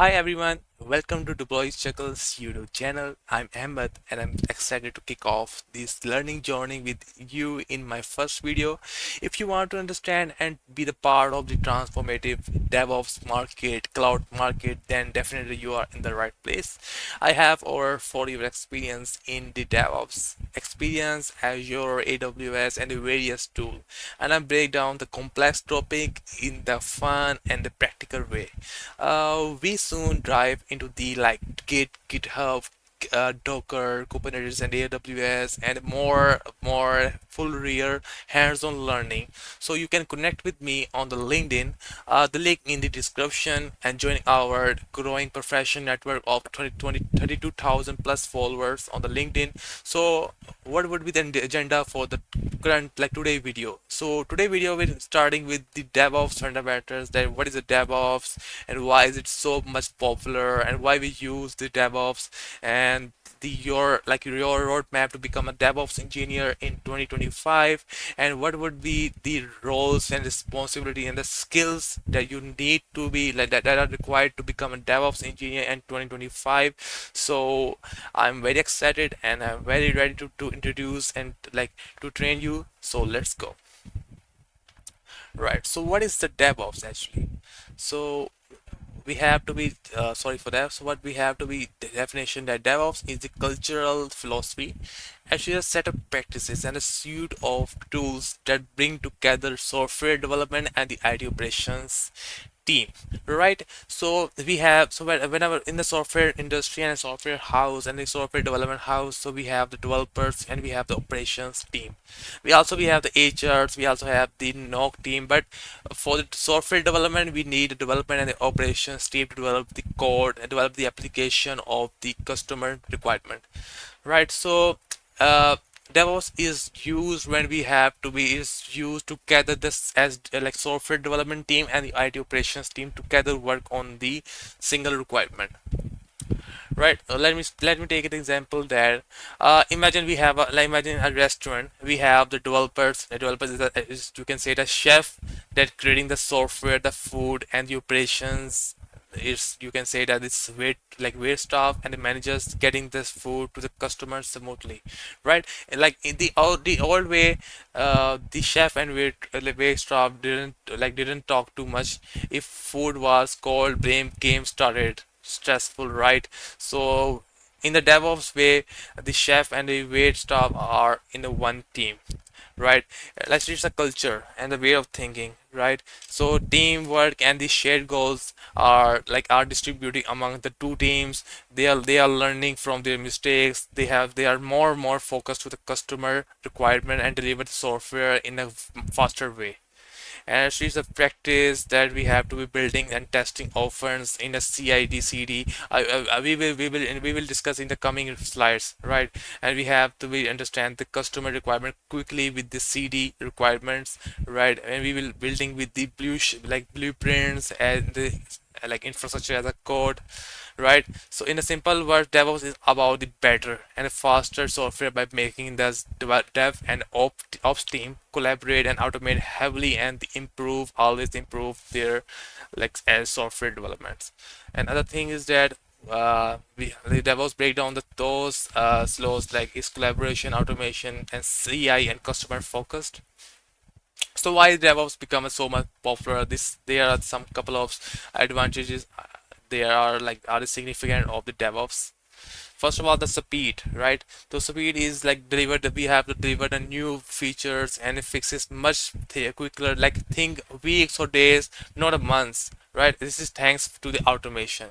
Hi everyone, welcome to Deploying Chuckles YouTube channel. I'm Ahmed and I'm excited to kick off this learning journey with you in my first video. If you want to understand and be the part of the transformative DevOps market, cloud market, then definitely you are in the right place. I have over 40 years experience in the DevOps experience, Azure, AWS and the various tools, and I break down the complex topic in the fun and the practical way. We soon dive into the GitHub, Docker, Kubernetes, and AWS, and more full real hands-on learning. So you can connect with me on the LinkedIn, the link in the description, and join our growing professional network of 32,000 plus followers on the LinkedIn. So what would be the agenda for the current like today video? So today video we're starting with the DevOps fundamentals, that what is the DevOps and why is it so much popular and why we use the DevOps, and your roadmap to become a DevOps engineer in 2025, and what would be the roles and responsibility and the skills that you need to be that are required to become a DevOps engineer in 2025. So I'm very excited and I'm very ready to introduce and to train you. So let's go. Right. So what is the DevOps actually? So we have to be sorry for that. So what we have to be the definition that DevOps is the cultural philosophy, actually a set of practices and a suite of tools that bring together software development and the IT operations team, right? So we have whenever in the software industry and software house and the software development house, so we have the developers and we have the operations team. We have the HRs, we also have the NOC team, but for the software development we need the development and the operations team to develop the code and develop the application of the customer requirement, right? So uh, DevOps is used when we have to be is used to gather this as like software development team and the IT operations team together work on the single requirement, right? Let me take an example that imagine we have imagine a restaurant. We have the developers. The developers is you can say the chef that creating the software, the food, and the operations is you can say that it's wait staff and the managers getting this food to the customers smoothly, right? Like in the old way, the chef and wait staff didn't talk too much. If food was cold, blame game started stressful, right? So in the DevOps way, the chef and the wait staff are in the one team, right? Let's reach the culture and the way of thinking, right? So teamwork and the shared goals are distributing among the two teams. They are learning from their mistakes. They are more focused to the customer requirement and deliver the software in a faster way. And it's just a practice that we have to be building and testing often in a CID CD. We will discuss in the coming slides, right? And we have to be understand the customer requirement quickly with the CD requirements, right? And we will building with the blueprints and the like infrastructure as a code, right? So in a simple word, DevOps is about the better and faster software by making the dev and ops team collaborate and automate heavily and always improve their as software developments. Another thing is that the DevOps break down those slows like is collaboration, automation, and CI and customer focused. So why DevOps become so much popular? There are some couple of advantages. There are the significant of the DevOps. First of all, the speed, right? The speed is like delivered. We have to deliver the new features and it fixes much quicker. Like think weeks or days, not a months, right? This is thanks to the automation.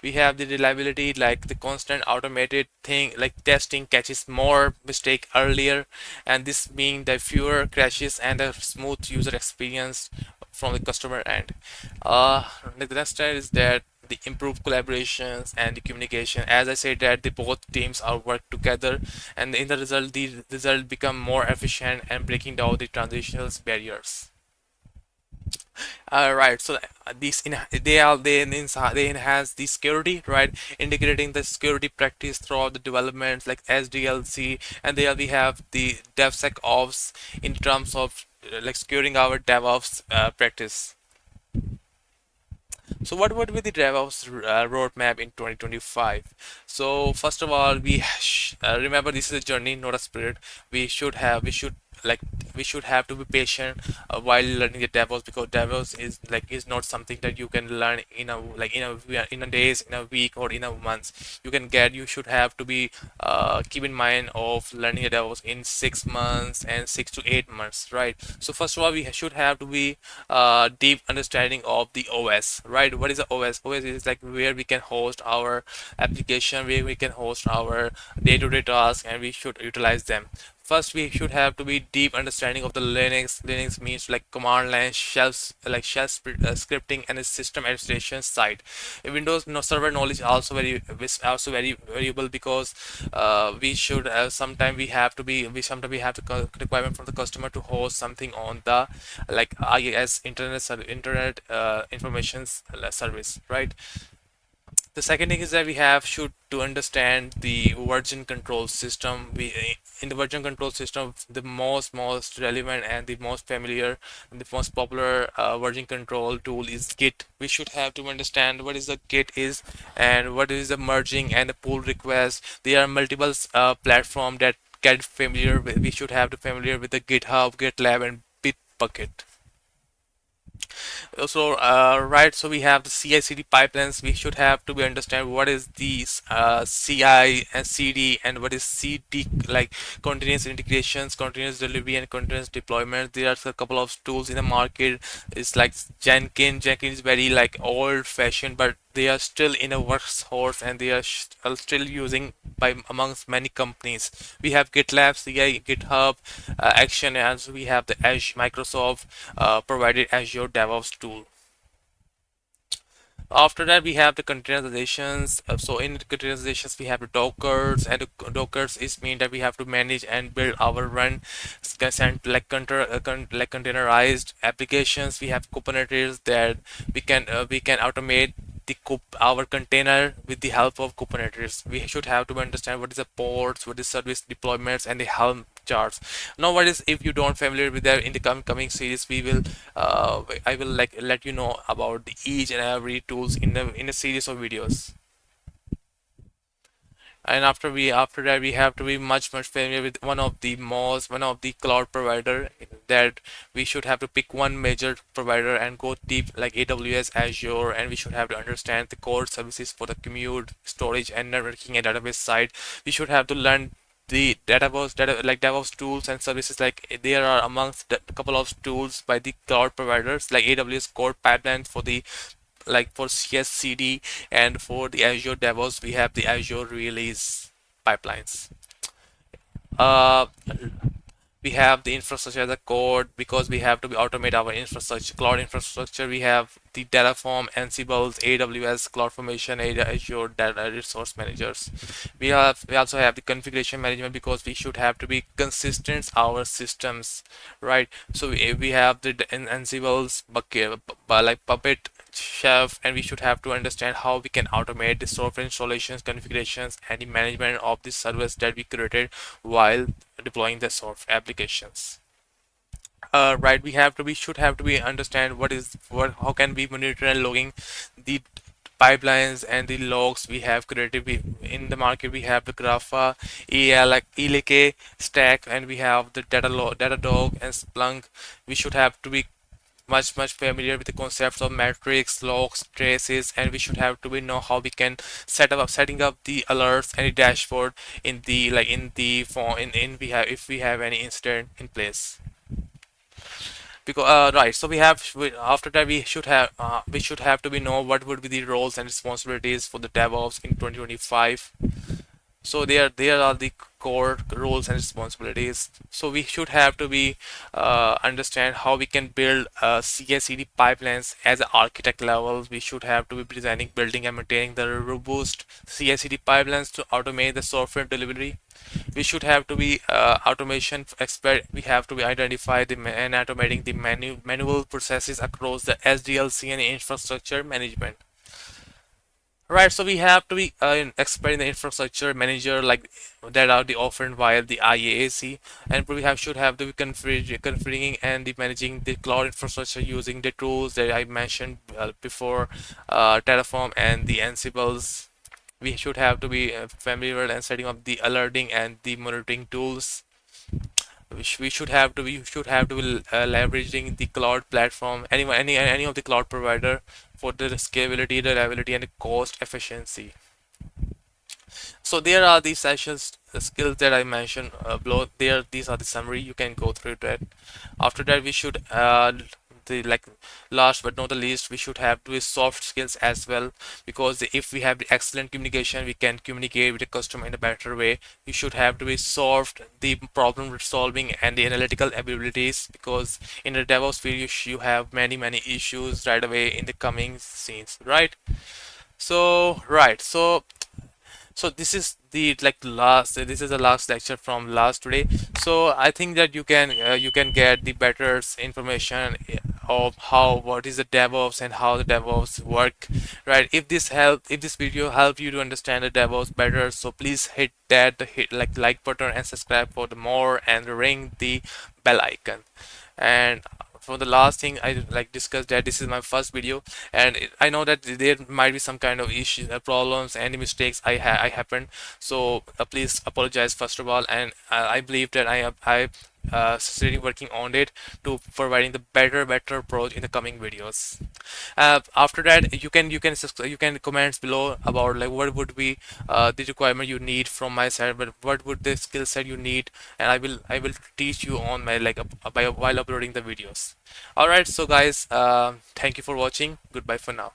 We have the reliability, like the constant automated thing, like testing catches more mistake earlier, and this being the fewer crashes and a smooth user experience from the customer end. The next step is that the improved collaborations and the communication. As I said that the both teams are work together, and in the result become more efficient and breaking down the transitional barriers. Right. So these in they enhance the security, right? Integrating the security practice throughout the development like SDLC, and there we have the DevSecOps in terms of like securing our DevOps practice. So what would be the DevOps roadmap in 2025? So first of all, remember this is a journey, not a sprint. We should we should have to be patient while learning the DevOps, because DevOps is not something that you can learn in a days, in a week, or in a month. You should have to be keep in mind of learning the DevOps in 6 months and 6 to 8 months, right? So first of all, we should have to be deep understanding of the OS, right? What is the OS? OS is like where we can host our application, where we can host our day-to-day tasks, and we should utilize them. First, we should have to be deep understanding of the Linux. Linux means like command line shells, like scripting and a system administration side. Windows no server knowledge also is also very valuable, because we should sometime we have to be we sometimes we have the requirement from the customer to host something on the like IaaS internet information service, right? The second thing is that we have should to understand the version control system. We in the version control system, the most relevant and the most familiar and the most popular version control tool is Git. We should have to understand what is the Git is, and what is the merging and the pull request. There are multiple platform that get familiar with. We should have to familiar with the GitHub, GitLab, and Bitbucket. Right, so we have the CI/CD pipelines. We should have to be understand what is the CI and CD, and what is CD, like continuous integrations, continuous delivery, and continuous deployment. There are a couple of tools in the market. It's like Jenkins. Jenkins is very like old fashioned, but they are still in a workhorse, and they are still using by amongst many companies. We have GitLab, CI, GitHub, Action, and we have the Azure, Microsoft provided Azure DevOps tool. After that, we have the containerizations. So in the containerizations, we have the Dockers, and the Dockers is mean that we have to manage and build our run like containerized applications. We have Kubernetes that we can automate our container with the help of Kubernetes. We should have to understand what is the ports, what is service deployments, and the Helm charts. Now, what is if you don't familiar with that, in the coming series, we will I will like let you know about the each and every tools in a series of videos. And after that, we have to be much familiar with one of the cloud provider, that we should have to pick one major provider and go deep, like AWS, Azure, and we should have to understand the core services for the commute, storage, and networking and database side. We should have to learn the like DevOps tools and services. Like there are amongst the couple of tools by the cloud providers, like AWS core pipelines for the like for CI/CD, and for the Azure DevOps, we have the Azure release pipelines. Uh, we have the infrastructure as a code, because we have to be automate our infrastructure, cloud infrastructure. We have the Terraform, Ansible, AWS, CloudFormation, Azure Data Resource Managers. We also have the configuration management, because we should have to be consistent our systems, right? So we have the Ansible's bucket, like Puppet, Chef, and we should have to understand how we can automate the software installations, configurations, and the management of the service that we created while deploying the software applications. Right, we should have to be understand what how can we monitor and logging the pipelines and the logs we have created. In the market, we have the Grapha, ELK stack, and we have the Datadog and Splunk. We should have to be much familiar with the concepts of metrics, logs, traces, and we should have to be know how we can setting up the alerts and the dashboard in the in the form in we have if we have any incident in place. Because right, so after that we should have to be know what would be the roles and responsibilities for the DevOps in 2025. So there are the core roles and responsibilities. So we should have to be understand how we can build CI/CD pipelines as an architect level. We should have to be designing, building, and maintaining the robust CI/CD pipelines to automate the software delivery. We should have to be automation expert. We have to be identify and automating the manual processes across the SDLC and infrastructure management. Right, so we have to be expert in the infrastructure manager like that are the offered via the IaaC, and we have should have to be configuring and the managing the cloud infrastructure using the tools that I mentioned before, Terraform and the Ansibles. We should have to be familiar and setting up the alerting and the monitoring tools. We should have to be leveraging the cloud platform, any of the cloud provider for the scalability, the reliability, and the cost efficiency. So there are these sessions, the skills that I mentioned below. There, these are the summary. You can go through that. After that, we should the like last but not the least, we should have to soft skills as well, because if we have the excellent communication, we can communicate with the customer in a better way. You should have to be soft, the problem solving and the analytical abilities, because in the DevOps field you have many issues right away in the coming scenes, right? So this is the last. This is the last lecture from last today. So I think that you can get the better information of how what is the DevOps and how the DevOps work, right? If this video helped you to understand the DevOps better, so please hit that hit like button and subscribe for the more and ring the bell icon. And for the last thing I like discussed that this is my first video, and I know that there might be some kind of issues, problems, and mistakes I happened. So please apologize first of all, and I believe that I sincerely working on it to providing the better approach in the coming videos. After that, you can comments below about like what would be the requirement you need from my side, but what would the skill set you need, and I will teach you on my by while uploading the videos. All right, so guys, thank you for watching. Goodbye for now.